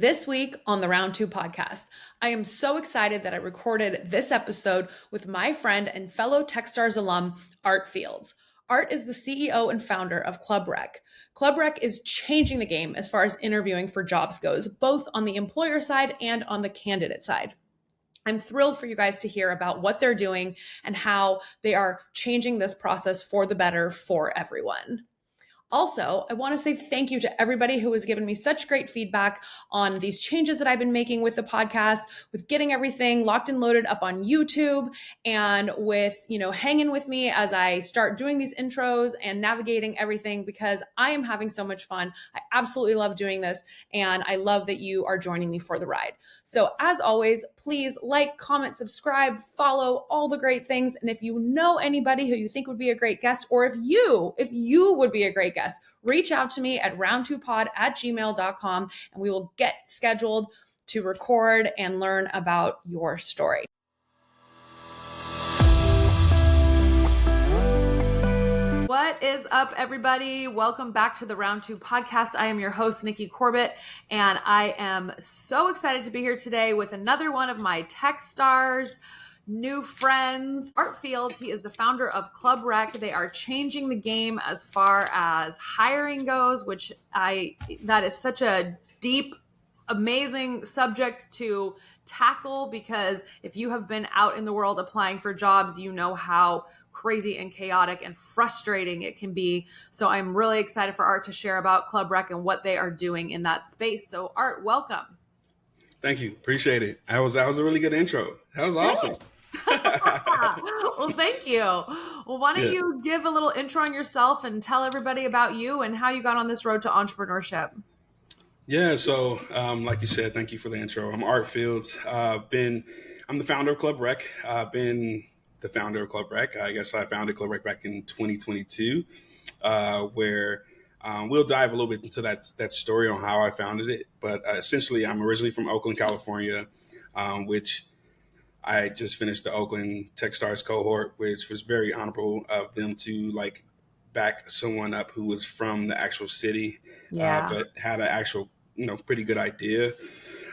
This week on the Round 2 podcast, I am so excited that I recorded this episode with my friend and fellow Techstars alum, Art Fields. Art is the CEO and founder of Club Req. Club Req is changing the game as far as interviewing for jobs goes, both on the employer side and on the candidate side. I'm thrilled for you guys to hear about what they're doing and how they are changing this process for the better for everyone. Also, I want to say thank you to everybody who has given me such great feedback on these changes that I've been making with the podcast, with getting everything locked and loaded up on YouTube, and with, hanging with me as I start doing these intros and navigating everything, because I am having so much fun. I absolutely love doing this, and I love that you are joining me for the ride. So as always, please like, comment, subscribe, follow, all the great things. And if you know anybody who you think would be a great guest, or if you would be a great guest, reach out to me at round2pod@gmail.com and we will get scheduled to record and learn about your story. What is up, everybody? Welcome back to the Round 2 podcast. I am your host, Nikki Corbett, and I am so excited to be here today with another one of my Techstars new friends, Art Fields. He is the founder of Club Req. They are changing the game as far as hiring goes, that is such a deep, amazing subject to tackle, because if you have been out in the world applying for jobs, you know how crazy and chaotic and frustrating it can be. So I'm really excited for Art to share about Club Req and what they are doing in that space. So Art, welcome. Thank you. Appreciate it. That was a really good intro. That was awesome. Well, thank you. Well, why don't you give a little intro on yourself and tell everybody about you and how you got on this road to entrepreneurship? Yeah. So, like you said, thank you for the intro. I'm Art Fields. I'm the founder of Club Req. I've been the founder of Club Req. I guess I founded Club Req back in 2022, where we'll dive a little bit into that story on how I founded it. But essentially, I'm originally from Oakland, California, which I just finished the Oakland Techstars cohort, which was very honorable of them to back someone up who was from the actual city, but had an actual, pretty good idea.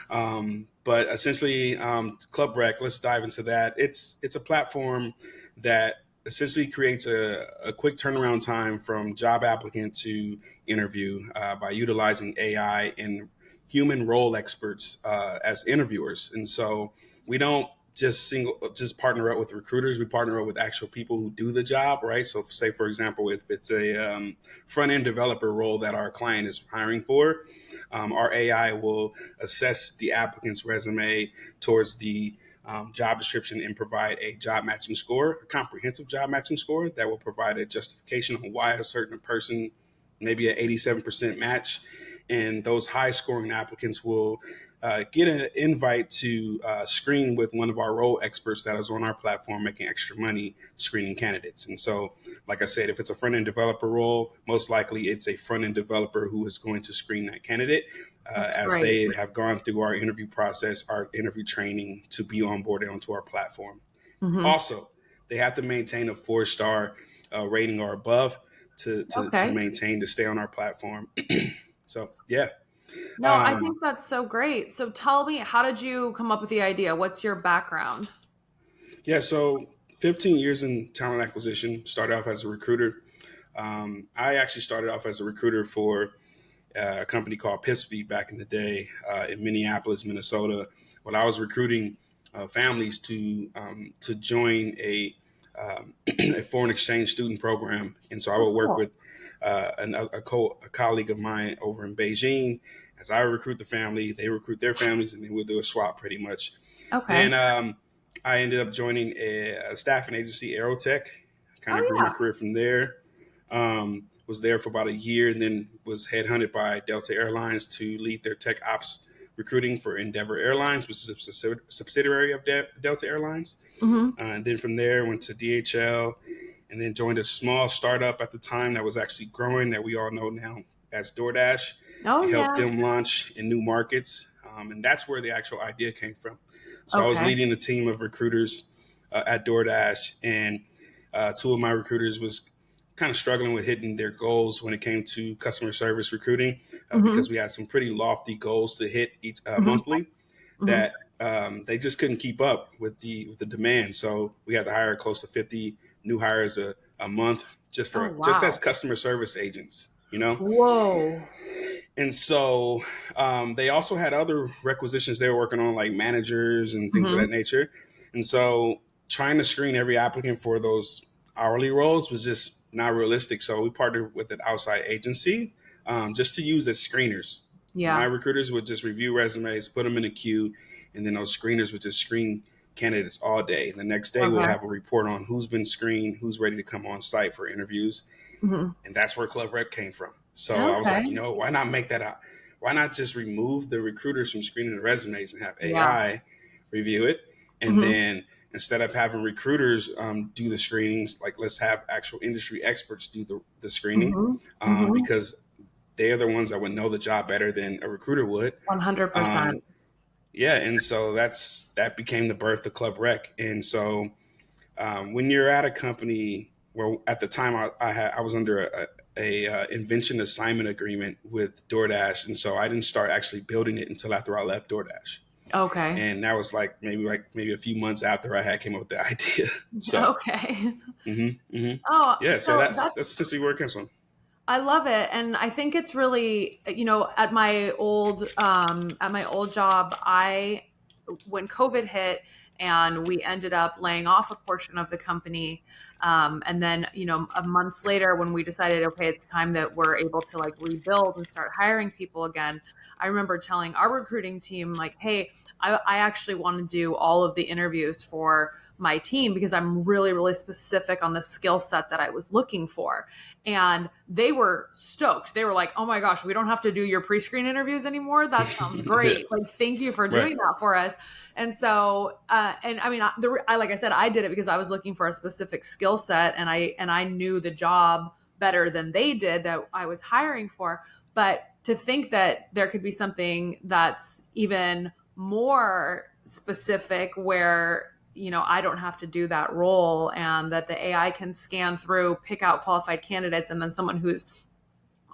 But essentially, Club Req, let's dive into that. It's a platform that essentially creates a quick turnaround time from job applicant to interview by utilizing AI and human role experts as interviewers. And so we don't just partner up with recruiters. We partner up with actual people who do the job, right? So say, for example, if it's a front-end developer role that our client is hiring for, our AI will assess the applicant's resume towards the job description and provide a job matching score, a comprehensive job matching score that will provide a justification on why a certain person, maybe an 87% match. And those high scoring applicants will get an invite to screen with one of our role experts that is on our platform making extra money screening candidates. And so, like I said, if it's a front-end developer role, most likely it's a front-end developer who is going to screen that candidate as they have gone through our interview process, our interview training to be onboarded onto our platform. Mm-hmm. Also, they have to maintain a 4-star rating or above to maintain to stay on our platform. So, yeah. No, I think that's so great. So tell me, how did you come up with the idea? What's your background? Yeah, so 15 years in talent acquisition, started off as a recruiter. I actually started off as a recruiter for a company called Pipsby back in the day in Minneapolis, Minnesota, when I was recruiting families to join a foreign exchange student program. And so I would work with a colleague of mine over in Beijing. As I recruit the family, they recruit their families, and then we'll do a swap pretty much. Okay. And I ended up joining a staffing agency, Aerotech. Kind of grew my career from there. Was there for about a year, and then was headhunted by Delta Airlines to lead their tech ops recruiting for Endeavor Airlines, which is a subsidiary of Delta Airlines. Mm-hmm. And then from there, went to DHL, and then joined a small startup at the time that was actually growing that we all know now as DoorDash. Helped them launch in new markets. And that's where the actual idea came from. So I was leading a team of recruiters at DoorDash, and two of my recruiters was kind of struggling with hitting their goals when it came to customer service recruiting, Mm-hmm. because we had some pretty lofty goals to hit each Mm-hmm. monthly Mm-hmm. that they just couldn't keep up with the demand. So we had to hire close to 50 new hires a month Oh, just wow. as customer service agents, you know? Whoa. And so they also had other requisitions they were working on, like managers and things of Mm-hmm. that nature. And so trying to screen every applicant for those hourly roles was just not realistic. So we partnered with an outside agency just to use as screeners. My Yeah. recruiters would just review resumes, put them in a queue, and then those screeners would just screen candidates all day. And the next day we'll Okay. have a report on who's been screened, who's ready to come on site for interviews. Mm-hmm. And that's where Club Req came from. So I was Okay. like, why not make that out? Why not just remove the recruiters from screening the resumes and have Yeah. AI review it? And Mm-hmm. then instead of having recruiters do the screenings, like let's have actual industry experts do the screening, Mm-hmm. Mm-hmm. because they are the ones that would know the job better than a recruiter would. 100%. Yeah, and so that became the birth of Club Req. And so when you're at a company where at the time I was under a invention assignment agreement with DoorDash, and so I didn't start actually building it until after I left DoorDash, Okay. and that was maybe a few months after I had came up with the idea. So Okay. Oh, yeah, so so that's essentially where it comes from. I love it. And I think it's really, at my old job, when COVID hit and we ended up laying off a portion of the company. And then, a months later when we decided, okay, it's time that we're able to like rebuild and start hiring people again. I remember telling our recruiting team like, hey, I actually want to do all of the interviews for my team because I'm really, really specific on the skill set that I was looking for. And they were stoked. They were like, oh my gosh, we don't have to do your pre-screen interviews anymore. That sounds Yeah, great. Like, thank you for right, doing that for us. And so, and I mean, like I said, I did it because I was looking for a specific skill set and I knew the job better than they did that I was hiring for. But to think that there could be something that's even more specific where I don't have to do that role and that the AI can scan through, pick out qualified candidates, and then someone who's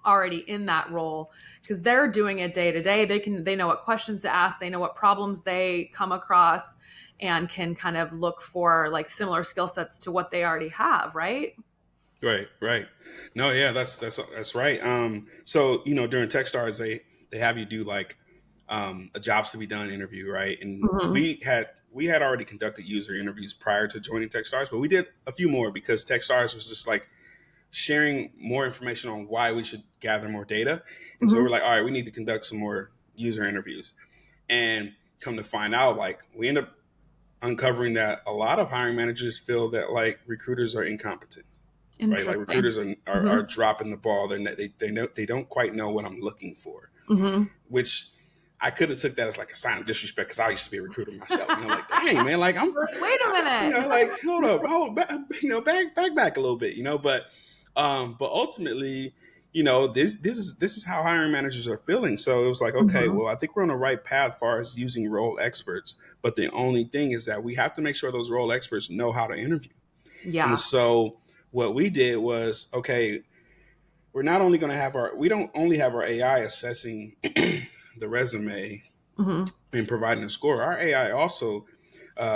already in that role because they're doing it day to day. They know what questions to ask, they know what problems they come across and can kind of look for like similar skill sets to what they already have, right? right. No, yeah, that's right. So during TechStars, they have you do like a jobs to be done interview, right? And Mm-hmm. we had already conducted user interviews prior to joining TechStars, but we did a few more because TechStars was just like sharing more information on why we should gather more data. And so Mm-hmm. we're like, all right, we need to conduct some more user interviews. And come to find out, like we end up uncovering that a lot of hiring managers feel that like recruiters are incompetent, right? Like Interesting. recruiters are Mm-hmm. dropping the ball. They don't quite know what I'm looking for, Mm-hmm. which I could have took that as like a sign of disrespect because I used to be a recruiter myself. Like, dang man, like Like, wait a minute. like hold back, back a little bit, but ultimately, this is how hiring managers are feeling. So it was like, okay, Mm-hmm. well, I think we're on the right path as far as using role experts. But the only thing is that we have to make sure those role experts know how to interview. And Yeah. so what we did was, okay, we don't only have our AI assessing the resume Mm-hmm. and providing a score. Our AI also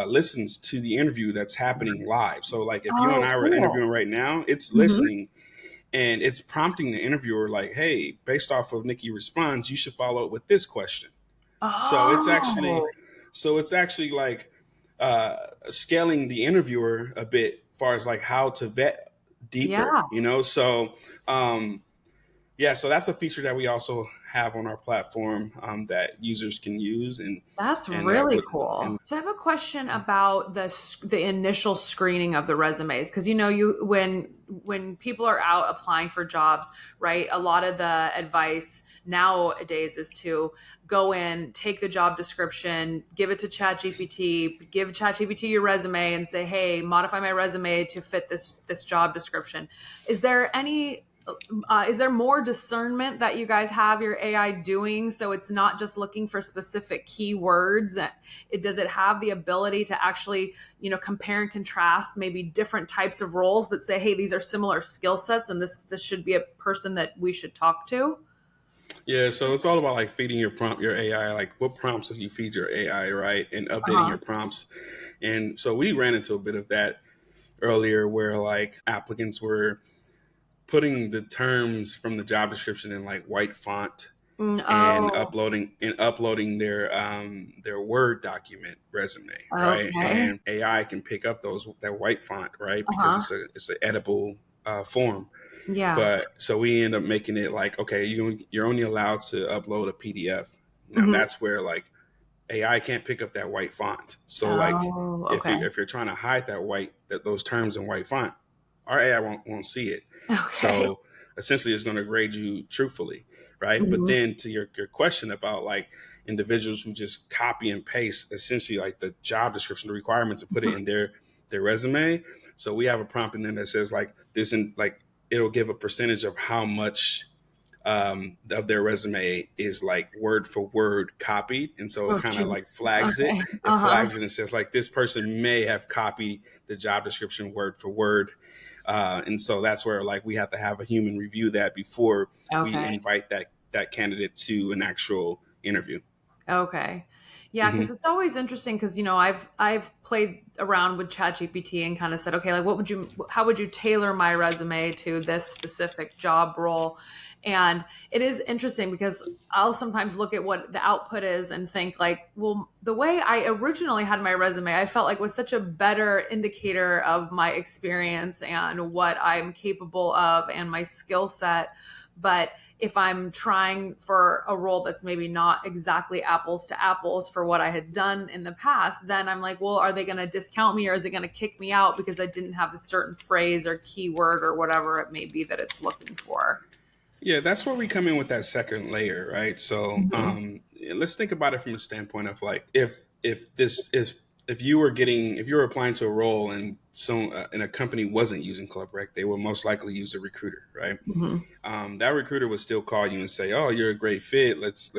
listens to the interview that's happening live. So, like, if you and Oh, I were cool. interviewing right now, it's Mm-hmm. listening and it's prompting the interviewer, like, "Hey, based off of Nikki response, you should follow up with this question." So Oh, it's actually like scaling the interviewer a bit, as far as like how to vet deeper. yeah. So yeah, so that's a feature that we also have on our platform that users can use, That's and really would cool. and So I have a question about the initial screening of the resumes because you when people are out applying for jobs, right? A lot of the advice nowadays is to go in, take the job description, give it to ChatGPT, give ChatGPT your resume and say, "Hey, modify my resume to fit this job description." Is there any is there more discernment that you guys have your AI doing? So it's not just looking for specific keywords. Does it have the ability to actually, compare and contrast maybe different types of roles, but say, hey, these are similar skill sets and this should be a person that we should talk to? Yeah, so it's all about like feeding your AI, like what prompts do you feed your AI, right? And updating Uh-huh. your prompts. And so we ran into a bit of that earlier where like applicants were putting the terms from the job description in like white font and Oh, uploading their Word document resume, right? okay. And AI can pick up that white font, right? Because Uh-huh. it's an editable form. Yeah. But so we end up making it like, okay, you're only allowed to upload a PDF. Now Hmm. that's where like AI can't pick up that white font. So like Oh, if okay. you're trying to hide those terms in white font, our AI won't see it. Okay. So essentially, it's going to grade you truthfully, right? But Hmm. then to your question about like individuals who just copy and paste essentially like the job description, the requirements, to put it in their resume. So we have a prompt in there that says like this, and like it'll give a percentage of how much of their resume is like word for word copied, and so it Oh, kind of geez. like flags it. Okay. It Uh-huh. flags it and says like this person may have copied the job description word for word, and so that's where like we have to have a human review that before we Okay. invite that candidate to an actual interview. Okay. Yeah, because Hmm. it's always interesting because I've played around with ChatGPT and kind of said, okay, like how would you tailor my resume to this specific job role? And it is interesting because I'll sometimes look at what the output is and think like, well, the way I originally had my resume, I felt like was such a better indicator of my experience and what I'm capable of and my skill set. But if I'm trying for a role that's maybe not exactly apples to apples for what I had done in the past, then I'm like, well, are they going to discount me or is it going to kick me out because I didn't have a certain phrase or keyword or whatever it may be that it's looking for? Yeah, that's where we come in with that second layer, right? So Mhm. let's think about it from the standpoint of like if you were applying to a role and and a company wasn't using ClubReq, they would most likely use a recruiter, right? Mhm. That recruiter would still call you and say, "Oh, you're a great fit. Let's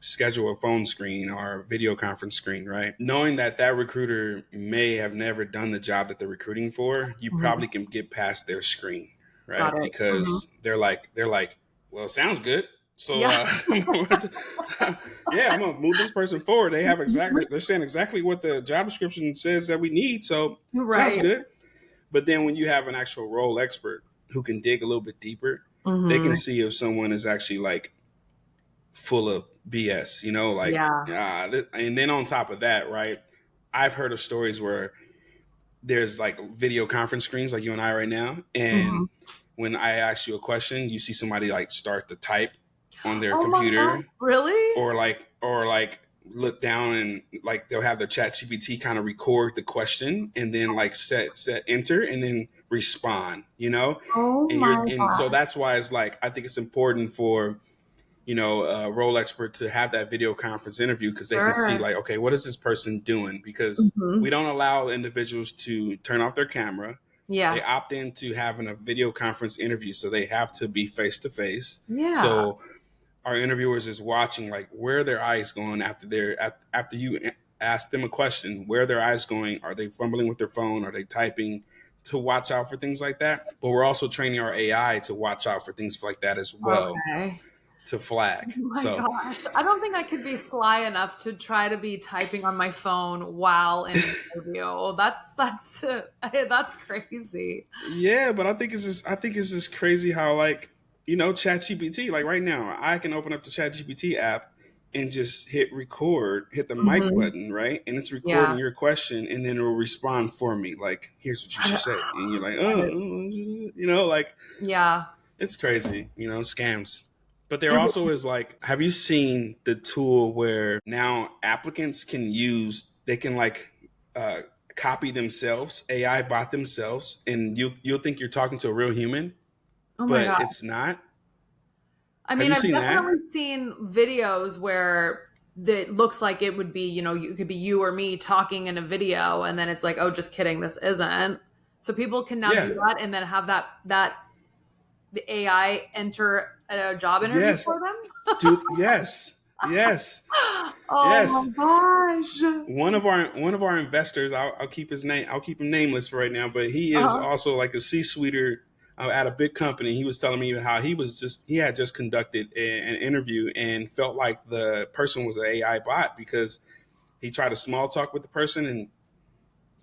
schedule a phone screen or a video conference screen," right? Knowing that recruiter may have never done the job that they're recruiting for, you Mhm. probably can get past their screen, Got right? it. Mhm. Because they're like, well, sounds good. So Yeah. yeah, I'm gonna move this person forward. Mhm. They're saying exactly what the job description says that we need. So sounds Right. good. But then when you have an actual role expert who can dig a little bit deeper, they can Mhm. see if someone is actually like full of BS, like, Yeah. and then on top of that, right? I've heard of stories where there's like video conference screens like you and I right now. And Mhm. when I ask you a question, you see somebody like start to type on their Oh my God. computer Really? or like look down and like they'll have the chat GPT kind of record the question and then like set enter and then respond, Oh my and so God. that's why it's like I think it's important for a role expert to have that video conference interview because they can see Sure. like, okay, what is this person doing? Because we Mhm. don't allow individuals to turn off their camera. They Yeah. opt into having a video conference interview, so they have to be face to face. Yeah. So our interviewers is watching like where are their eyes going after you ask them a question, where are their eyes going? Are they fumbling with their phone? Are they typing? To watch out for things like that. But we're also training our AI to watch out for things like that as well, Okay. to Oh flag. my So gosh. I don't think I could be sly enough to try to be typing on my phone while in an interview. That's crazy. yeah, but I think it's just crazy how like ChatGPT, like right now I can open up the ChatGPT app and just hit record, hit the mic Hmm. button, right, and it's recording Yeah. your question, and then it will respond for me like, here's what you should say, and you're like, oh, like Yeah. it's crazy, scams. But there also is like, have you seen the tool where now applicants they can like uh, copy themselves, AI bot themselves, and you'll think you're talking to a real human, Oh my but God. it's not. I Have mean, you I've seen that? definitely seen videos where it looks like it would be, it could be you or me talking in a video, and then it's like, oh, just kidding, this isn't. So people can now do Yeah. that and then have that the AI enter a job interview Yes, for them? dude. Yes, yes, Oh yes. my gosh. One of our investors, I'll keep his name. I'll keep him nameless for right now, but he is Uh-huh. also like a C-suiter at a big company. He was telling me how he had just conducted an interview and felt like the person was an AI bot because he tried to small talk with the person and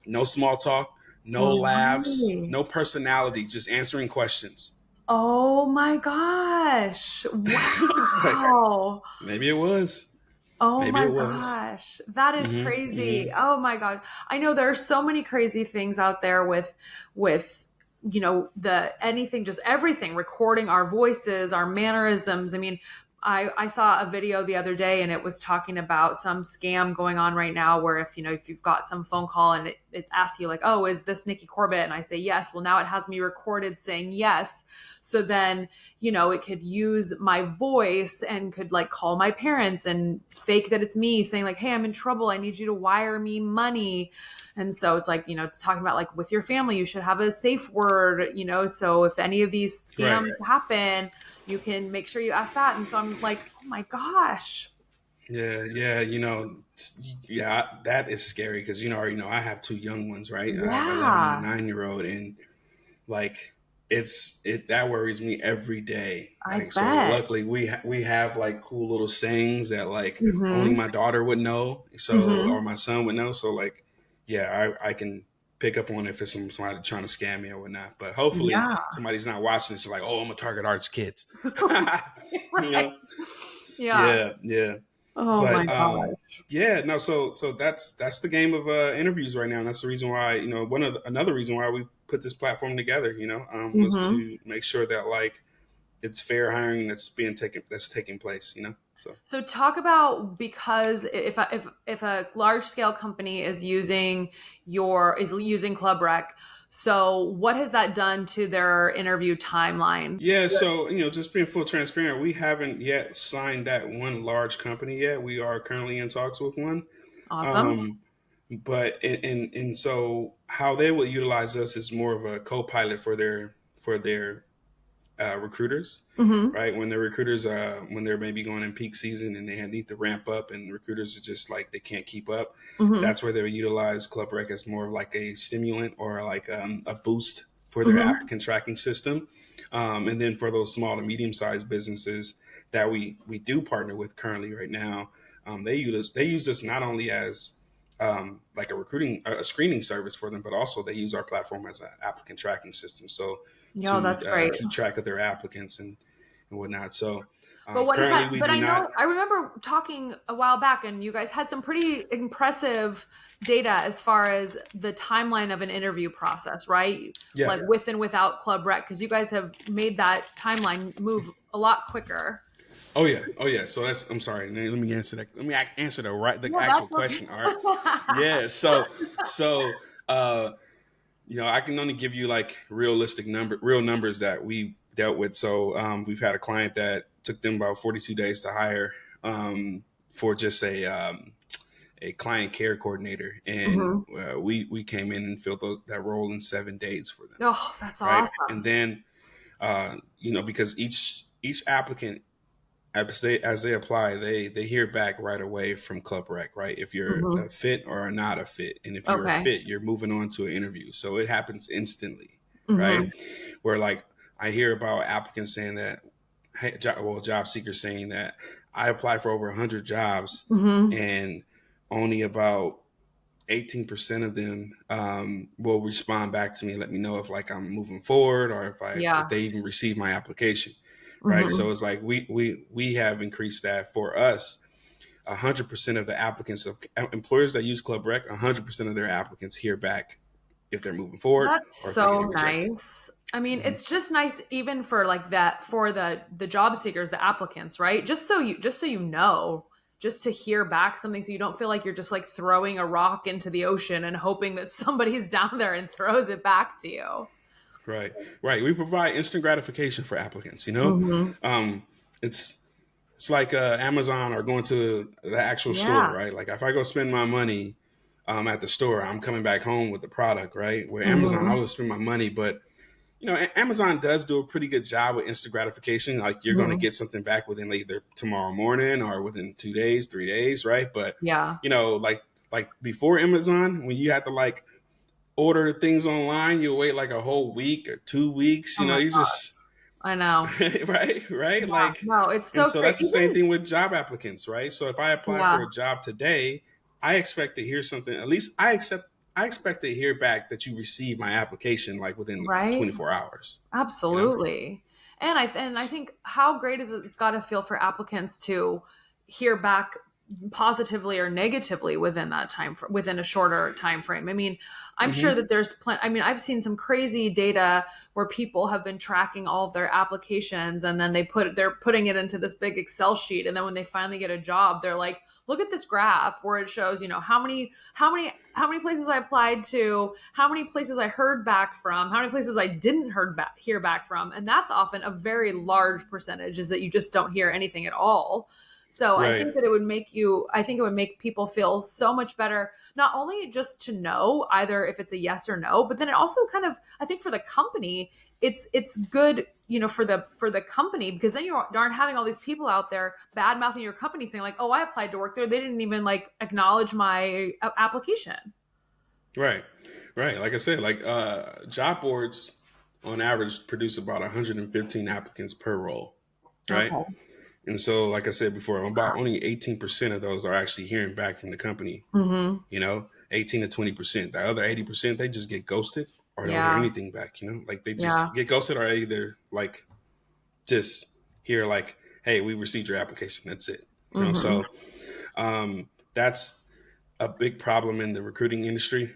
no small talk, no No laughs, way. no personality, just answering questions. Oh my gosh. I was like, Wow. maybe it was, Oh maybe my it was. gosh. That is Mm-hmm, crazy. mm-hmm. Oh my God. I know there are so many crazy things out there with the anything, just everything, recording our voices, our mannerisms. I mean, I saw a video the other day and it was talking about some scam going on right now where if you've got some phone call and it asks you like, oh, is this Nikki Corbett? And I say yes. Well, now it has me recorded saying yes. So then it could use my voice and could like call my parents and fake that it's me saying like, hey, I'm in trouble. I need you to wire me money. And so it's like, it's talking about like with your family, you should have a safe word, so if any of these Right. scams happen, you can make sure you ask that. And so I'm like, oh my gosh. Yeah, yeah, yeah, that is scary because I have two young ones, right? I have 11 and a Yeah, 9-year-old, and like it that worries me every day. I Like, so bet. luckily we have like cool little sayings that like only Mm-hmm. my daughter would know, so Mm-hmm. or my son would know. So like, yeah, I can pick up on if it's somebody trying to scam me or whatnot. But hopefully Yeah. somebody's not watching this. Like, oh, I'm a target arts kids, you Right. know? Yeah. Yeah, yeah. Oh my But gosh. yeah, no. So that's the game of interviews right now, and that's the reason why another reason why we put this platform together. Was Mm-hmm. to make sure that like it's fair hiring that's taking place. So So talk about, because if a large scale company is using Club Rec, so what has that done to their interview timeline? yeah, so just being full transparent, we haven't yet signed that one large company yet. We are currently in talks with one. Awesome. Um, but and so how they will utilize us is more of a co-pilot for their recruiters, Mm-hmm. right? When the recruiters, when they're maybe going in peak season and they need to ramp up, and recruiters are just like they can't keep up. Mm-hmm. That's where they utilize ClubReq as more of like a stimulant or like a boost for their Mm-hmm. applicant tracking system. And then for those small to medium sized businesses that we do partner with currently right now, they use us not only as like a screening service for them, but also they use our platform as an applicant tracking system. So Yo, to that's great. keep track of their applicants and whatnot. So But what is currently that? we But do not. I remember talking a while back, and you guys had some pretty impressive data as far as the timeline of an interview process, right? Yeah. Like with and without Club Rec, because you guys have made that timeline move a lot quicker. Oh yeah. Oh yeah. So I'm sorry. Let me answer that. Let me answer the Yeah, actual question. All right. that's Yeah. So uh, I can only give you like real numbers that we've dealt with. So we've had a client that took them about 42 days to hire for just a client care coordinator, and hmm. we came in and filled that role in 7 days for them, Oh, that's right? And awesome. then because each applicant as they apply, they hear back right away from ClubReq, right? If you're a Hmm. fit or are not a fit, and if you're a Okay. fit, you're moving on to an interview. So it happens instantly, right? Hmm. Where like I hear about applicants saying that, hey, job seekers saying that I applied for over 100 jobs, Hmm. and only about 18% of them will respond back to me, let me know if like I'm moving forward or if Yeah. they even receive my application, right? Hmm. So it's like we have increased that for us. 100% of the applicants of employers that use ClubReq, 100% of their applicants hear back if they're moving forward That's or if they're so getting rejected. nice. I mean, Hmm. it's just nice even for like that for the job seekers, the applicants, right? Just so you know, just to hear back something so you don't feel like you're just like throwing a rock into the ocean and hoping that somebody's down there and throws it back to you. Right, right. We provide instant gratification for applicants. Hmm. Um, it's it's like Amazon or going to the actual store, Yeah. right? Like if I go spend my money at the store, I'm coming back home with the product, right? Where Amazon, Hmm. I will spend my money, but Amazon does do a pretty good job with instant gratification. Like you're going to get something back within either tomorrow morning or within 2 days, 3 days, right? But Yeah. Like before Amazon, when you had to like order things online, you wait like a whole week or 2 weeks. Oh my You God. just I know. right. Yeah. Like, No, it's and so so great. that's the same thing with job applicants, right? So if I apply Yeah. for a job today, I expect to hear something. At least I expect to hear back that you received my application like within Right. 24 hours. You know? Absolutely. And I think how great is it's got to feel for applicants to hear back positively or negatively within that within a shorter time frame. I mean, I'm sure Mm-hmm. that there's plenty. I mean, I've seen some crazy data where people have been tracking all of their applications and then they're putting it into this big Excel sheet, and then when they finally get a job, they're like, look at this graph where it shows, how many places I applied to, how many places I heard back from, how many places I didn't hear back from. And that's often a very large percentage, is that you just don't hear anything at all. So I Right. think that I think it would make people feel so much better, not only just to know either if it's a yes or no, but then it also kind of, I think for the company, it's good, for the company, because then you aren't having all these people out there bad mouthing your company saying like, oh, I applied to work there. They didn't even like acknowledge my application. Right. Right. Like I said, like job boards on average produce about 115 applicants per role. Right. Okay. And so, like I said before, about only 18% of those are actually hearing back from the company. Mm-hmm. 18 to 20%. The other 80%, they just get ghosted or don't hear Yeah. anything back. Like they Yeah. just get ghosted, or either like just hear like, hey, we received your application. That's it. Mm-hmm. So that's a big problem in the recruiting industry.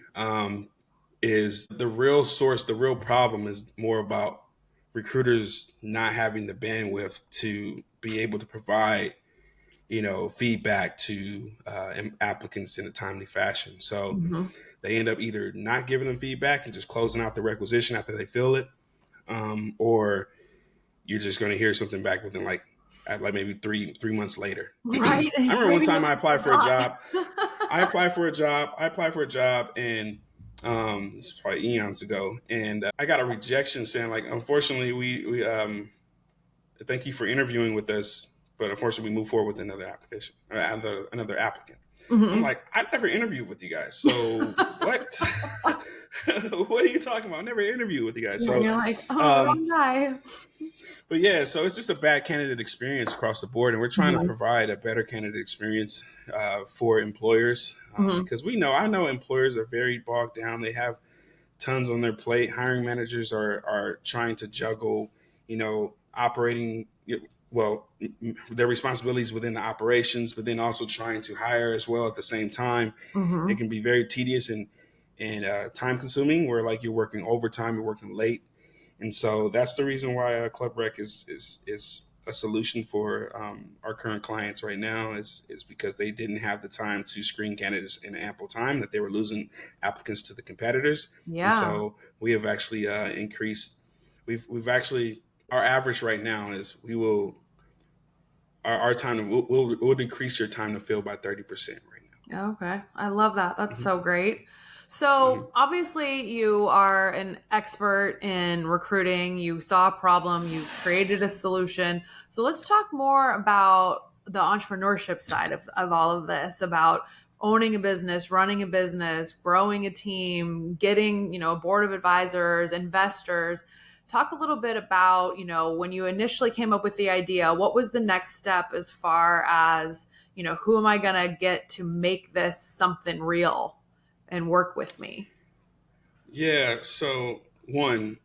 Is the real source, the real problem is more about recruiters not having the bandwidth to be able to provide feedback to applicants in a timely fashion. So Mm-hmm. they end up either not giving them feedback and just closing out the requisition after they fill it, or you're just going to hear something back within like maybe three months later. I Right. remember one Pretty time much I applied for a forgot. job. I applied for a job, and this is probably eons ago, and I got a rejection saying like, unfortunately, we thank you for interviewing with us, but unfortunately, we move forward with another application, or another applicant. I'm Mm-hmm. like, I never interviewed with you guys, so what? What are you talking about? I never interviewed with you guys. Yeah, and So, you're like, oh, um, wrong guy. but yeah, so it's just a bad candidate experience across the board, and we're trying to Mm-hmm. provide a better candidate experience for employers, Mm-hmm. because I know employers are very bogged down. They have tons on their plate. Hiring managers are trying to juggle, operating well their responsibilities within the operations, but then also trying to hire as well at the same time. It Mm-hmm. can be very tedious and time consuming, where like you're working overtime, you're working late, and so that's the reason why Club Req is a solution for our current clients right now, is because they didn't have the time to screen candidates in ample time, that they were losing applicants to the competitors. And Yeah. so we have actually increased. We've actually, our average right now is we will our time to, we'll decrease your time to fill by 30% right Okay. I love that. That's now. so great. Hmm. So, obviously, you are an expert in recruiting. You saw a problem, you created a solution. So, let's talk more about the entrepreneurship side of all of this, about owning a business, running a business, growing a team, getting, a board of advisors, investors. Talk a little bit about, when you initially came up with the idea, what was the next step as far as, who am I going to get to make this something real and work with me? Yeah. So one,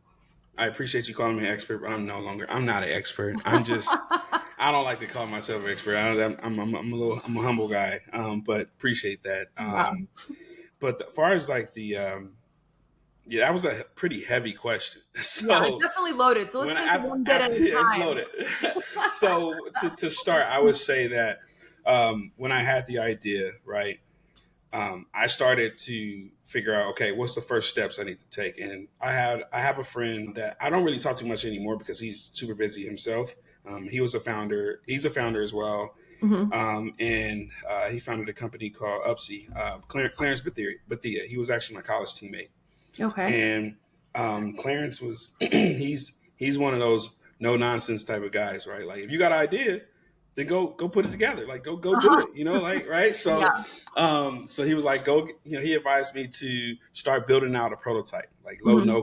I appreciate you calling me an expert, but I'm not an expert. I don't like to call myself an expert. I'm a humble guy, but appreciate that. Yeah. But as far as like yeah, that was a pretty heavy question. Yeah, it's So definitely loaded. So let's when take it one bit at after a yeah, it's time. loaded. So to start, I would say that when I had the idea, right, I started to figure out, okay, what's the first steps I need to take? And I have a friend that I don't really talk to much anymore because he's super busy himself. He was a founder. He's a founder as well. Hmm. And he founded a company called Upsy. Clarence Bethia. He was actually my college teammate. Okay. And Clarence was he's one of those no nonsense type of guys, right? Like if you got an idea, then go put it together. Like go do Uh-huh. it, like right. So Yeah. so he was like he advised me to start building out a prototype, like Mhm. low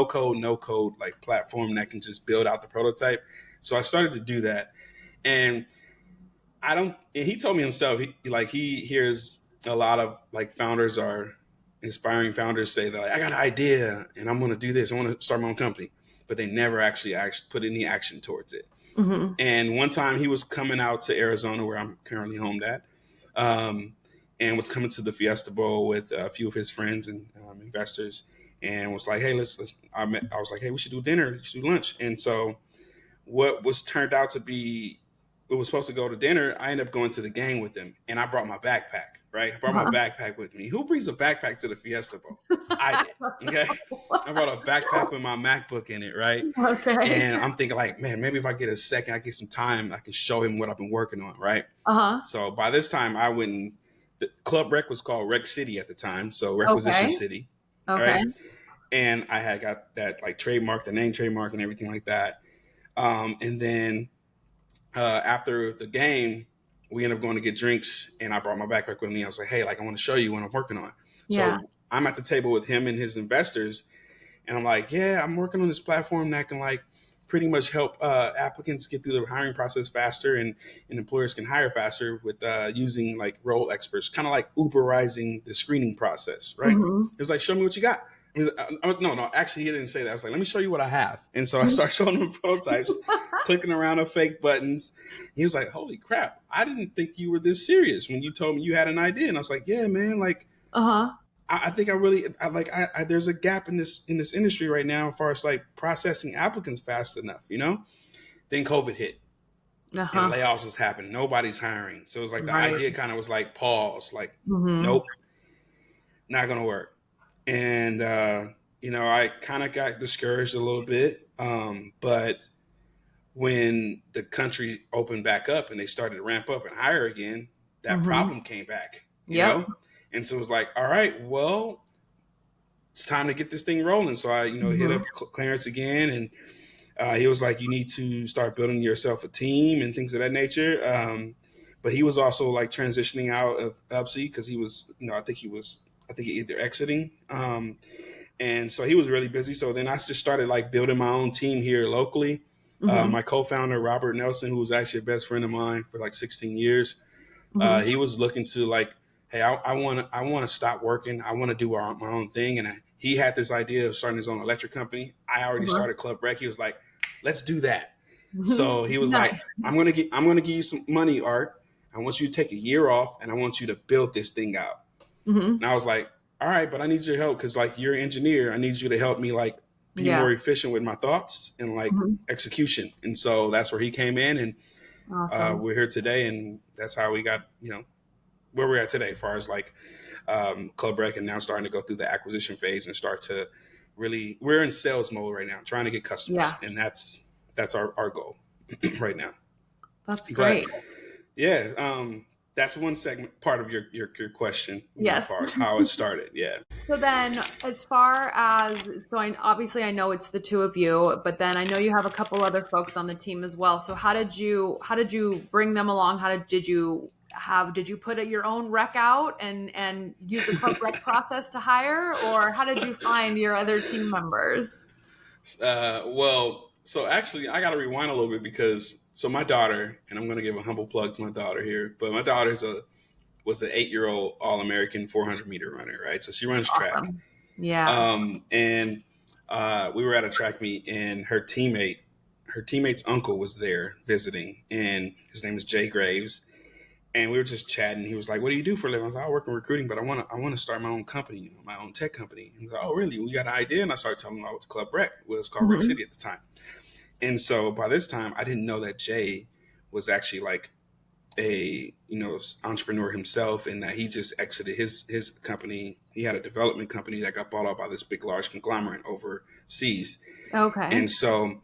code, no code, like platform that can just build out the prototype. So I started to do that, and I don't. And he told me himself, he hears a lot of like founders are inspiring founders say that like, I got an idea and I'm going to do this. I want to start my own company, but they never actually put any action towards it. Mhm. And one time he was coming out to Arizona, where I'm currently homed at, and was coming to the Fiesta Bowl with a few of his friends and investors, and was like, "Hey, let's." I was like, "Hey, we should do dinner. We should do lunch." And so what was turned out to be it was supposed to go to dinner. I ended up going to the game with them, and I brought my backpack. Right, I brought my Uh-huh. backpack with me. Who brings a backpack to the Fiesta Bowl? I did. Okay, I brought a backpack with my MacBook in it. Right, Okay. and I'm thinking like, man, maybe if I get a second, I get some time, I can show him what I've been working on. Right. Uh-huh. So by this time, I went. The Club Req was called Rec City at the time, so Requisition Okay. City. Okay. Right, and I had got that like trademark, the name trademark, and everything like that. And then after the game, we ended up going to get drinks, and I brought my backpack with me. I was like, hey, like I want to show you what I'm working on. Yeah. So I'm at the table with him and his investors, and I'm like, yeah, I'm working on this platform that can like pretty much help applicants get through the hiring process faster, and employers can hire faster with using like role experts, kind of like Uberizing the screening process, right? Mhm. It was like, show me what you got. No, actually, he didn't say that. I was like, let me show you what I have. And so I started showing him prototypes, clicking around on fake buttons. He was like, holy crap, I didn't think you were this serious when you told me you had an idea. And I was like, yeah, man, like, Uh-huh. I think there's a gap in this industry right now as far as like processing applicants fast enough. Then COVID hit and Uh-huh. layoffs was happening. Nobody's hiring. So it was like the Right. idea kind of was like pause, like, Mhm. nope, not gonna work. And I kind of got discouraged a little bit. But when the country opened back up and they started to ramp up and hire again, that Mhm. problem came back, Yep. And so it was like, all right, well, it's time to get this thing rolling. So I, hit Mhm. up Clarence again, and he was like, you need to start building yourself a team and things of that nature. But he was also like transitioning out of Upsy because he was, I think either exiting. And so he was really busy. So then I just started like building my own team here locally. Mhm. My co-founder, Robert Nelson, who was actually a best friend of mine for like 16 years, Mhm. he was looking to like, hey, I want to stop working. I want to do my own thing. And he had this idea of starting his own electric company. I already Uh-huh. started Club Req. He was like, let's do that. Mhm. So he was like, Nice. I'm gonna give you some money, Art. I want you to take a year off, and I want you to build this thing out. Mhm. And I was like, all right, but I need your help because like you're an engineer. I need you to help me like be Yeah. more efficient with my thoughts and like Mhm. execution. And so that's where he came in, and Awesome. we're here today, and that's how we got where we're at today, as far as like Club Req, and now starting to go through the acquisition phase and start to really we're in sales mode right now, trying to get customers, Yeah. and that's our goal right now. That's But great. yeah, that's one segment part of your question, as Yes. far as how it started. Yeah. So then, as far as obviously I know it's the two of you, but then I know you have a couple other folks on the team as well. So how did you bring them along? Did you put your own rec out and use the club rec process to hire, or how did you find your other team members? Well, so actually, I got to rewind a little bit because so my daughter, and I'm going to give a humble plug to my daughter here, but my daughter's was an 8-year-old All American 400-meter runner, right? So she runs track, Awesome. Yeah. and we were at a track meet, and her teammate's uncle was there visiting, and his name is Jay Graves, and we were just chatting. He was like, "What do you do for a living?" I was like, "I work in recruiting, but I want to start my own company, my own tech company." He was like, "Oh, really? We got an idea?" And I started telling him about Club Req. Well, it was called Rec Mhm. City at the time. And so by this time, I didn't know that Jay was actually like a entrepreneur himself, and that he just exited his company. He had a development company that got bought out by this big large conglomerate overseas. Okay. And so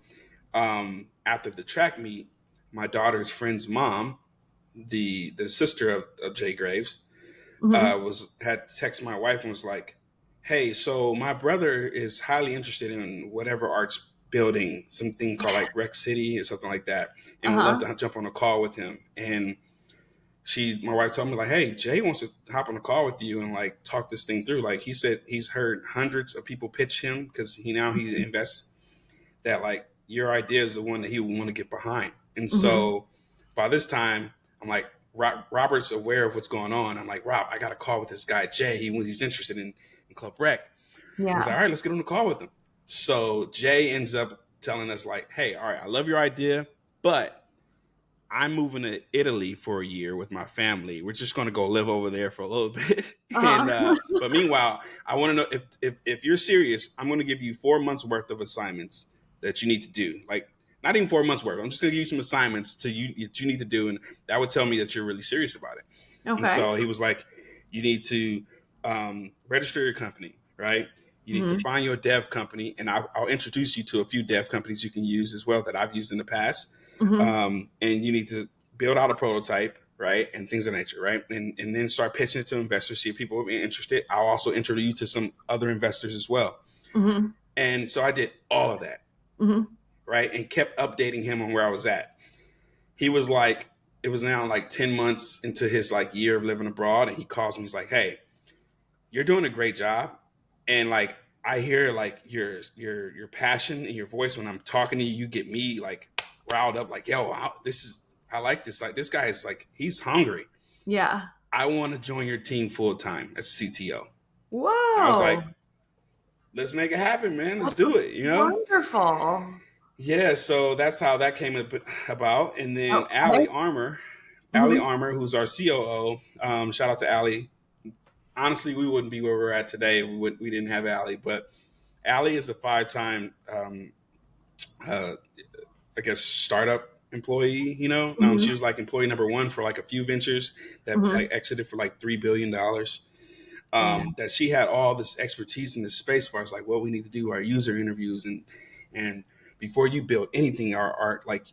after the track meet, my daughter's friend's mom, the sister of Jay Graves, Hmm. had texted my wife and was like, hey, so my brother is highly interested in whatever art's building, something called like Rec City or something like that, and would love Uh-huh. to jump on a call with him. And my wife told me like, hey, Jay wants to hop on a call with you and like talk this thing through. Like he said, he's heard hundreds of people pitch him because he invests that like your idea is the one that he would want to get behind. And Mm-hmm. so by this time, I'm like, Robert's aware of what's going on. I'm like, Rob, I got a call with this guy, Jay. He's interested in Club Req. He's like, Yeah. all right, let's get on the call with him. So Jay ends up telling us like, hey, all right, I love your idea, but I'm moving to Italy for a year with my family. We're just going to go live over there for a little bit. And Uh-huh. but meanwhile, I want to know if you're serious. I'm going to give you 4 months worth of assignments that you need to do. Like not even 4 months worth. I'm just going to give you some assignments that you need to do, and that would tell me that you're really serious about it. And Okay. so he was like, you need to register your company, right? You need to Mm-hmm. find your dev company, and I'll introduce you to a few dev companies you can use as well that I've used in the past. Mm-hmm. And you need to build out a prototype, right, and things of nature, right, and then start pitching it to investors, see if people will be interested. I'll also introduce you to some other investors as well. Mm-hmm. And so I did all of that, Mm-hmm. right, and kept updating him on where I was at. He was like, it was now like 10 months into his like year of living abroad, and he calls me. He's like, hey, you're doing a great job, and like I hear like your passion in your voice when I'm talking to you. You get me like riled up. Like, yo, I like this. Like this guy is like he's hungry. Yeah. I want to join your team full time as CTO. I was Whoa. like, let's make it happen, man. Let's That's do it. You know? wonderful. Yeah. So that's how that came about. And then Okay. Allie Mm-hmm. Armour, who's our COO. Shout out to Allie. Honestly, we wouldn't be where we're at today if we didn't have Allie. But Allie is a 5-time, uh, I guess, startup employee. She Mm-hmm. was like employee number one for like a few ventures that Mm-hmm. like, exited for like $3 billion. Man. That she had all this expertise in this space as far as like what we need to do, our user interviews, and before you build anything, our art, like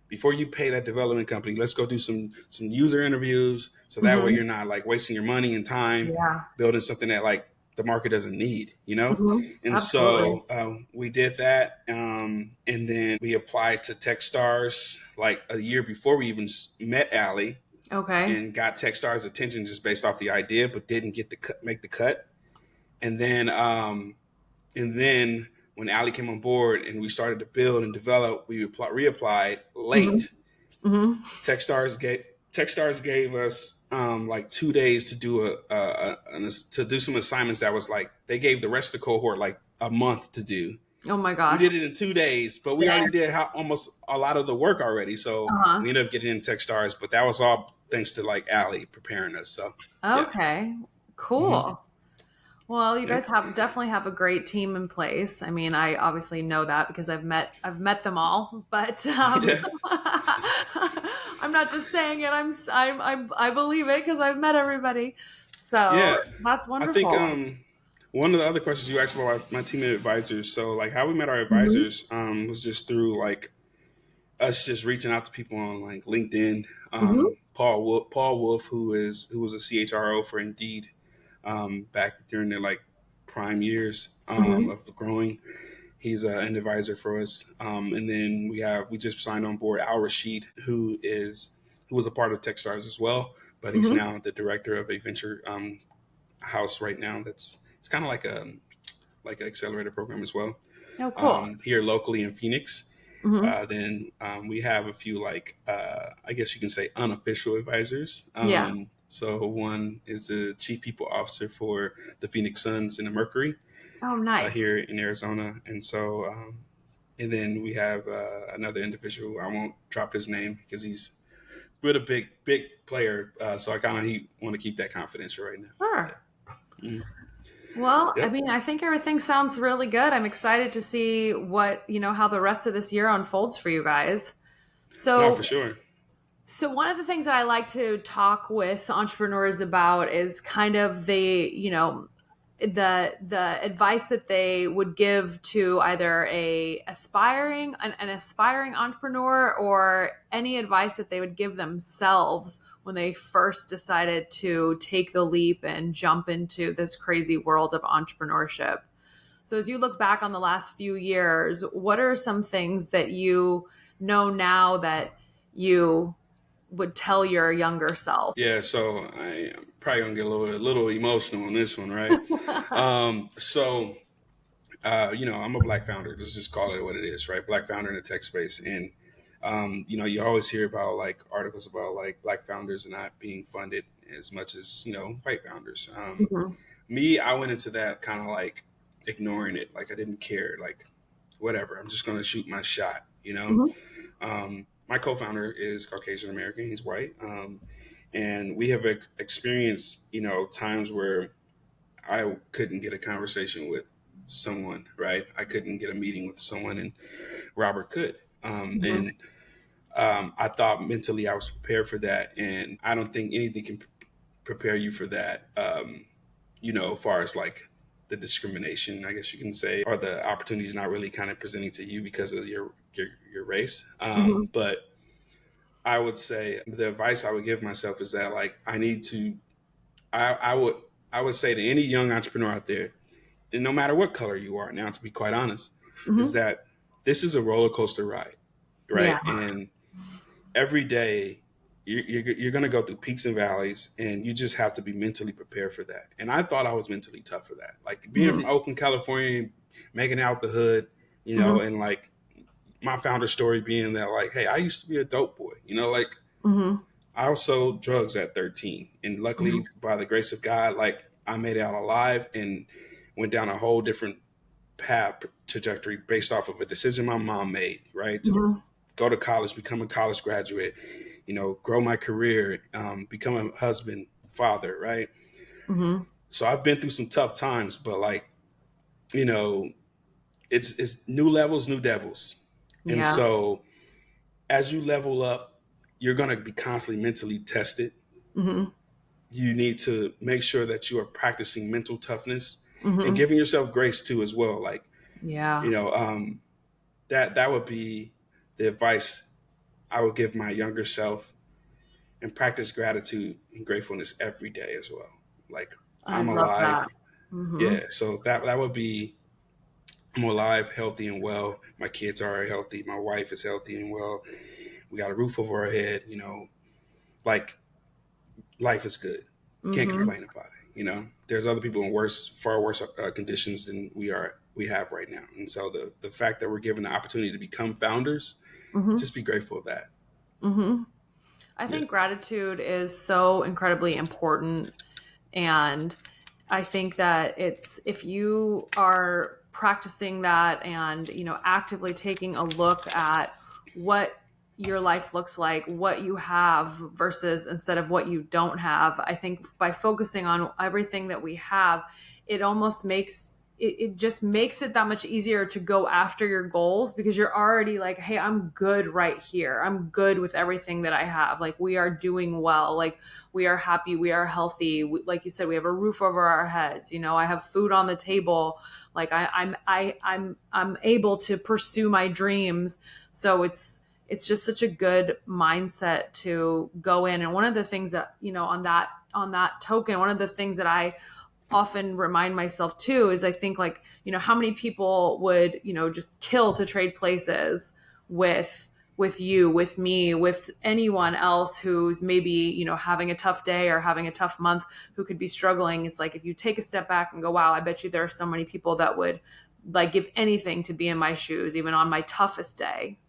before you pay that development company, let's go do some user interviews, so that way Mm-hmm. you're not like wasting your money and time Yeah. building something that like the market doesn't need. Mm-hmm. And Absolutely. so we did that, and then we applied to TechStars like a year before we even met Allie, Okay. and got TechStars' attention just based off the idea, but didn't get make the cut. And then when Allie came on board and we started to build and develop, we reapplied Mm-hmm. late. Mm-hmm. TechStars gave us like 2 days to do to do some assignments that was like they gave the rest of the cohort like a month to do. Oh my We gosh. did it in 2 days, but we already Dang. did almost a lot of the work already. So Uh-huh. we ended up getting in TechStars, but that was all thanks to like Allie preparing us. So yeah. Okay. Hmm. Cool. Well, you Yep. guys definitely have a great team in place. I mean, I obviously know that because I've met them all, but Yeah. I'm not just saying it. I believe it because I've met everybody. So Yeah. that's I think wonderful. one of the other questions you asked about my team of advisors. So like how we met our Hmm. advisors was just through like us just reaching out to people on like LinkedIn. Hmm. Paul Wolf, who was a CHRO for Indeed back during their like prime years Hmm. of growing. He's an advisor for us. And then we just signed on board Al Rashid, who was a part of TechStars as well, but he's Hmm. now the director of a venture house right now. It's kind of like an accelerator program as well Oh, cool. here locally in Phoenix. Hmm. Then we have a few like I guess you can say unofficial advisors. Yeah. So one is the chief people officer for the Phoenix Suns and the Mercury Oh, nice. here in Arizona, and so and then we have another individual. I won't drop his name because he's with a big player. So I kind of want to keep that confidential right now. Sure. Yeah. Mhm. Well, I Yep. mean, I think everything sounds really good. I'm excited to see how the rest of this year unfolds for you guys. No, for So, sure. so one of the things that I like to talk with entrepreneurs about is kind of the advice that they would give to either an aspiring entrepreneur or any advice that they would give themselves when they first decided to take the leap and jump into this crazy world of entrepreneurship. So as you look back on the last few years, what are some things that you know now that you would tell your younger self? Yeah, so I'm probably gonna get a little emotional on this one, right? So I'm a black founder. Let's just call it what it is, right? Black founder in the tech space, and you always hear about like articles about like black founders not being funded as much as white founders. Mhm. Me, I went into that kind of like ignoring it, like I didn't care, like whatever. I'm just gonna shoot my shot, Mhm. My co-founder is Caucasian American. He's white, and we have experienced, times where I couldn't get a conversation with someone, right? I couldn't get a meeting with someone, and Robert could. Mhm. And I thought mentally I was prepared for that, and I don't think anything can prepare you for that. As far as like the discrimination, I guess you can say, or the opportunities not really kind of presenting to you because of your race. Mhm. But I would say the advice I would give myself is that like I need to. I would say to any young entrepreneur out there, and no matter what color you are now, to be quite honest, is Mhm. that this is a roller coaster ride, Yeah. right? And every day you're going to go through peaks and valleys, and you just have to be mentally prepared for that. And I thought I was mentally tough for that. Like being Mhm. from Oakland, California, making out the hood, Mhm. and like my founder story being that like, hey, I used to be a dope boy, like Mhm. I sold drugs at 13, and Mhm. luckily, by the grace of God, like I made it out alive and went down a whole different path trajectory based off of a decision my mom made, right? To Mhm. go to college, become a college graduate, grow my career, become a husband, father, right? Mhm. So I've been through some tough times, but like, you know, it's new levels, new devils. And Yeah. so as you level up, you're going to be constantly mentally tested. Mhm. You need to make sure that you are practicing mental toughness and Mhm. giving yourself grace too as well. Like, Yeah. that would be the advice I would give my younger self, and practice gratitude and gratefulness every day as well. Like I I'm love that. alive. Mhm. Yeah. So that would be, I'm alive, healthy and well. My kids are healthy. My wife is healthy and well. We got a roof over our head, like life is good. You can't Mhm. complain about it. There's other people in far worse conditions than we have right now. And so the fact that we're given the opportunity to become founders, Mhm. just be grateful of that. Mhm. I Yeah. think gratitude is so incredibly important. And I think that it's, if you are practicing that and, actively taking a look at what your life looks like, what you have versus instead of what you don't have, I think by focusing on everything that we have, it almost makes it just makes it that much easier to go after your goals because you're already like, hey, I'm good right here. I'm good with everything that I have. Like we are doing well. Like we are happy, we are healthy. Like you said, we have a roof over our heads. I have food on the table. Like I'm able to pursue my dreams. So it's just such a good mindset to go in. And one of the things that, on that token, one of the things that I often remind myself too is I think like, how many people would, just kill to trade places with you, with me, with anyone else who's maybe, having a tough day or having a tough month, who could be struggling. It's like, if you take a step back and go, wow, I bet you there are so many people that would like give anything to be in my shoes, even on my toughest day.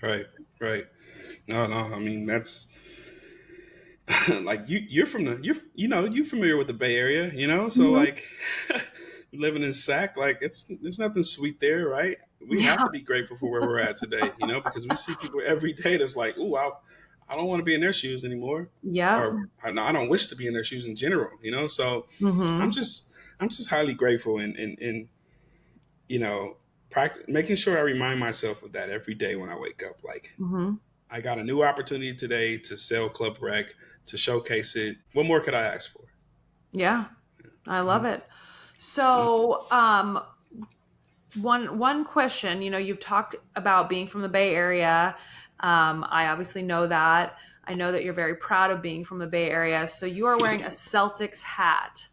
Right. Right. No, no. I mean, that's like you're from you familiar with the Bay Area, so Mhm. like living in Sac, like there's nothing sweet there, right? We have Yeah. to be grateful for where we're at today, because we see people every day that's like, ooh, I don't want to be in their shoes anymore, Yep. or I don't wish to be in their shoes in general, So I'm Mm-hmm. just I'm just highly grateful, and practice making sure I remind myself of that every day when I wake up. Like Mm-hmm. I got a new opportunity today to sell Club Req, to showcase it. What more could I ask for? Yeah. I love Mhm. it. So, one question, you've talked about being from the Bay Area. I obviously know that. I know that you're very proud of being from the Bay Area. So you are wearing a Celtics hat.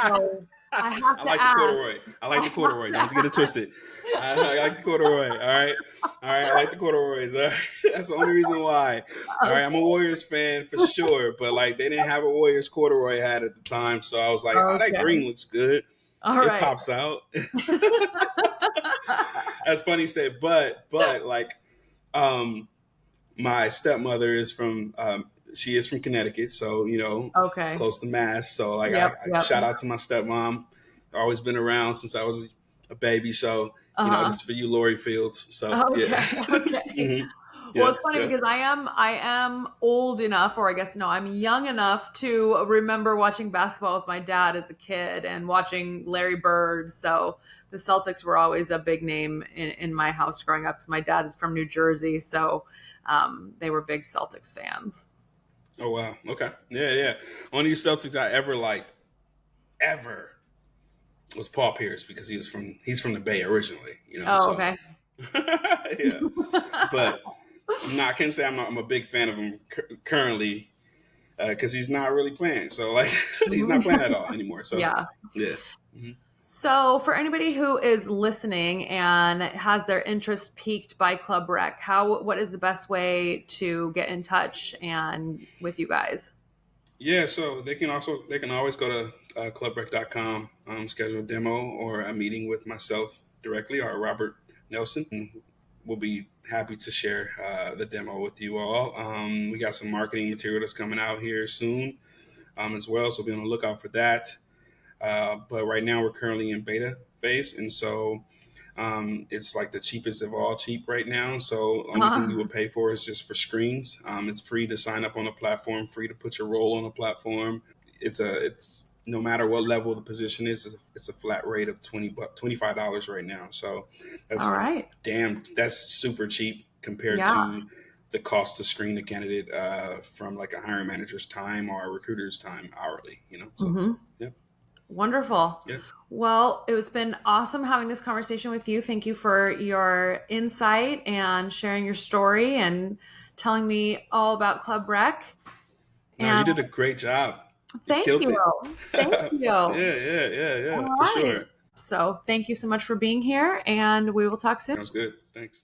So I have I to like the ask. corduroy. I like the corduroy. Don't get it twisted. I like the corduroy. All right. All right. I like the corduroys. All right? That's the only reason why. All right. I'm a Warriors fan for sure, but like they didn't have a Warriors corduroy hat at the time. So I was like, oh, that Okay. green looks good. All It right. pops out. That's funny you say, but like, um, my stepmother is from, she is from Connecticut. So, Okay. close to Mass. So like, Yep. I Yep. shout out to my stepmom. Always been around since I was a baby. So, Uh-huh. this is for you, Lori Fields. So yeah. Okay. Okay. hmm Well, Yeah. it's funny Yeah. because I am old enough, or I guess no, I'm young enough to remember watching basketball with my dad as a kid and watching Larry Bird. So the Celtics were always a big name in my house growing up because my dad is from New Jersey. So they were big Celtics fans. Oh, wow. Okay. Yeah. Yeah. Only Celtics I ever liked, ever, was Paul Pierce because he's from the Bay originally, Oh, so okay. yeah. But I can't say I'm a big fan of him currently because he's not really playing. So like he's not playing at all anymore. So Yeah. yeah. hmm So, for anybody who is listening and has their interest piqued by Club Req, what is the best way to get in touch and with you guys? Yeah. So they can always go to clubreq.com, schedule a demo or a meeting with myself directly or Robert Nelson. And we'll be happy to share the demo with you all. We got some marketing material that's coming out here soon as well. So be on the lookout for that. But right now we're currently in beta phase, and so it's like the cheapest of all cheap right now. So only thing you Uh, would pay for is just for screens. It's free to sign up on the platform, free to put your role on the platform. It's no matter what level the position is, it's a flat rate of $25 right now. So all that's right. that's super cheap compared Yeah. to the cost to screen a candidate from like a hiring manager's time or a recruiter's time hourly. So hmm yeah. Wonderful. Yeah. Well, it's been awesome having this conversation with you. Thank you for your insight and sharing your story and telling me all about Club Req. No, you And did a great job. You thank killed you. it. Thank Yeah, you. yeah, All for right. sure. So thank you so much for being here, and we will talk soon. Sounds good. Thanks.